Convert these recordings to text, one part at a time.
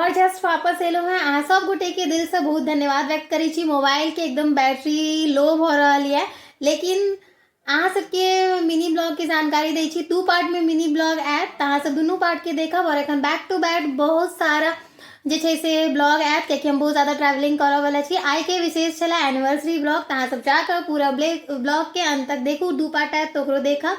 और जस्ट वापस एलो हैं। अहाँ सब गोटे के दिल से बहुत धन्यवाद व्यक्त करी छी। मोबाइल के एकदम बैटरी लो हो रहा है, लेकिन अहाँ सबके मिनी ब्लॉग के जानकारी दै छी। 2 पार्ट में मिनी ब्लॉग आयत, तो अहाँ सब दुनू पार्ट के देखब। और एखन बैक टू बैक बहुत सारा जे छै से ब्लॉग आयत, कियाकि हम बहुत ज़्यादा ट्रैवलिंग करऽ वाला छी। आई के विशेष छला एनिवर्सरी ब्लॉग, तो अहाँ सब जाकर पूरा ब्लॉग के अंत तक देखू। 2 पार्ट आयत तो ओकरो देखब।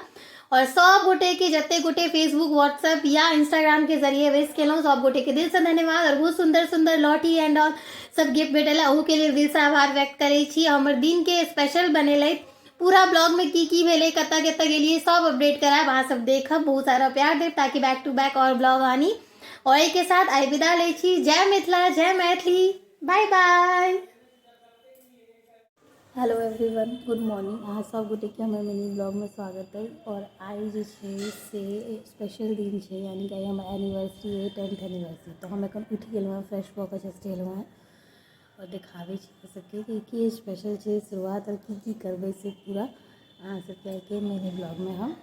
और सब गोटे के जते गोटे फेसबुक, व्हाट्सएप या इंस्टाग्राम के जरिए विश केलहुँ, सब गोटे के दिल से धन्यवाद। और बहुत सुंदर सुंदर लॉटी एंड ऑल सब गिफ्ट भेटल, ओहू के लिए दिल से आभार व्यक्त करै छी। हमर दिन के स्पेशल बनेलथि। पूरा ब्लॉग में की भेले, कतऽ कतऽ गेलिए, सब अपडेट करायब। अहाँ सब देखब, बहुत सारा प्यार देब, ताकि बैक टू बैक और ब्लॉग आनी। और एक के साथ आई विदा लै छी। जय मिथिला, जय Maithili, bye bye. Hello everyone, good morning. अहाँ सब गोटे के हमर मिनी ब्लॉग में स्वागत है। और आई जे छै से स्पेशल दिन है, यानी कि हमर एनिवर्सरी है, 10th एनिवर्सरी। तो हम एखन उठि गेलहुँ हैं, फ्रेश भऽ कऽ जस्ट एलहुँ हैं और देखाबै छी सबके कि की स्पेशल है, शुरुआत और की करबै से पूरा अहाँ सबके के मिनी ब्लॉग में हम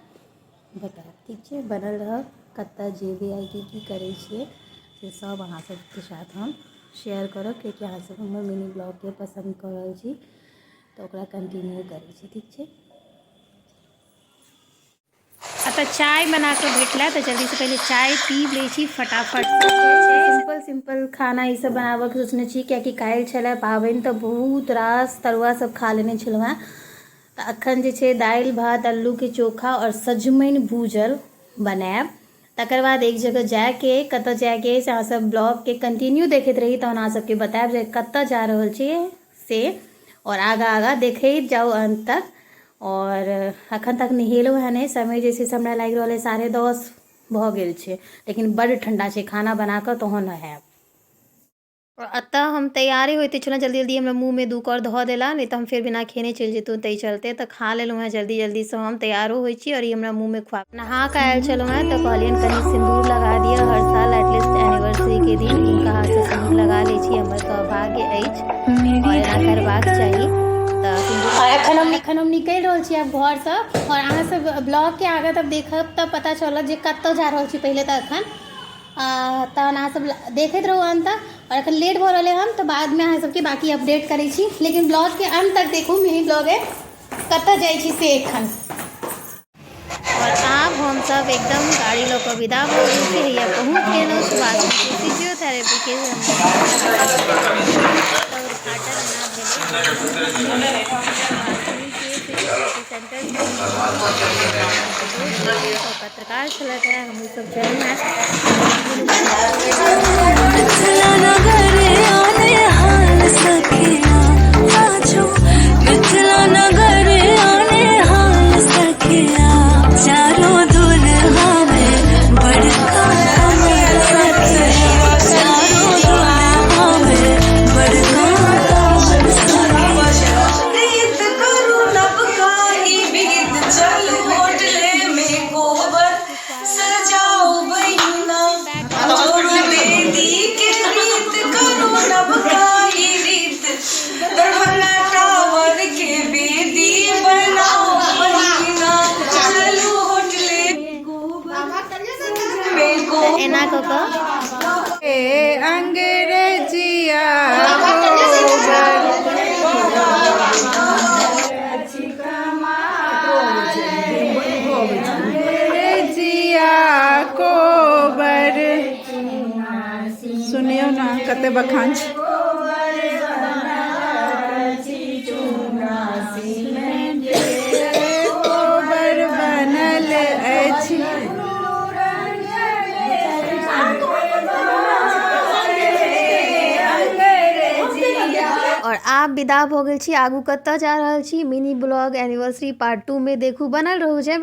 बताएब। ठीक है, बनल रहब। कतऽ जेबै आइ की करै छियै से सब अहाँ सबके साथ हम शेयर करब, कियाकि अहाँ सब हमर मिनी ब्लॉग के पसंद कर रहल छी, तो ओकरा कंटिन्यू करै छी। ठीक है, तो चाय बना के भेटला, तो जल्दी से पहले चाय पी लै छी फटाफट। सिंपल सिंपल खाना ई सब बनाबऽ के सोचने छी, कियाकि काल्हि छलै पाबनि, तो बहुत रास तरुआ सब खा लेने छलहुँ हैं। तो अखन जे छै दालि भात, आलू के चोखा और सजमनि भूजल बनायब। तकर बाद एक जगह जाके, कतऽ जाके से अहाँ सब ब्लॉग के कंटिन्यू देखैत रही, तहन अहाँ सबके बतायब जे कतऽ जा रहल छियै से, और आगा देखैत जाउ अंत तक। और अखन तक नहेलहुँ हैं नहीं, समय जैसे हमरा लागि रहल है 10:30 भऽ गेल छै, लेकिन बड़ ठंडा छै। खाना बना कऽ तहन नहायब। और अतः हम तैयारी होते छलहुँ, जल्दी जल्दी हमरा मुँह में 2 कौर धऽ देला, नहीं तो हम फिर बिना खेने चलि जेतहुँ। तै चलते तो खा लेलहुँ हैं जल्दी जल्दी से। हम तैयारो होइ छी और ई हमरा मुँह में खुआ नहा के आयल छलहुँ हैं, तो कहलियन कनि सिंदूर लगा दिअ। हर साल एटलीस्ट एनिवर्सरी के दिन हिनका हाथ से सिंदूर लगा लै छी, हमर सौभाग्य अछि और एना करबाक चाही। एखन हम निकलि रहल छी आब घर से। और अहाँ सब ब्लॉग के आगे तब देखब, तब पता चलत जे कतऽ जा रहल छी। पहले तो एखन तहन अहाँ सब देखैत रहू अंत तक। और एखन लेट भऽ रहल है हम, तो बाद में अहाँ सबके बाकी अपडेट करै छी, लेकिन ब्लॉग के अंत तक देखू। मिनी ब्लॉग है, कतऽ जाइ छी से एखन। और आब हम सब एकदम गाड़ी लऽ कऽ विदा भऽ गेल छी। हैया पहुँच गेलहुँ सुभाष फिजियोथेरेपी के पत्रकार छलथि हैं, हमहूँ सब चलू एना कऽ अंग्रेजिया कोबर सुनियो ना, कते बखान छै। कोबर बनल अछि, और आप विदा भऽ गेल छी। आगू कतऽ जा रहल छी, मिनी ब्लॉग एनिवर्सरी पार्ट 2 में देखू। बनल रहू। जय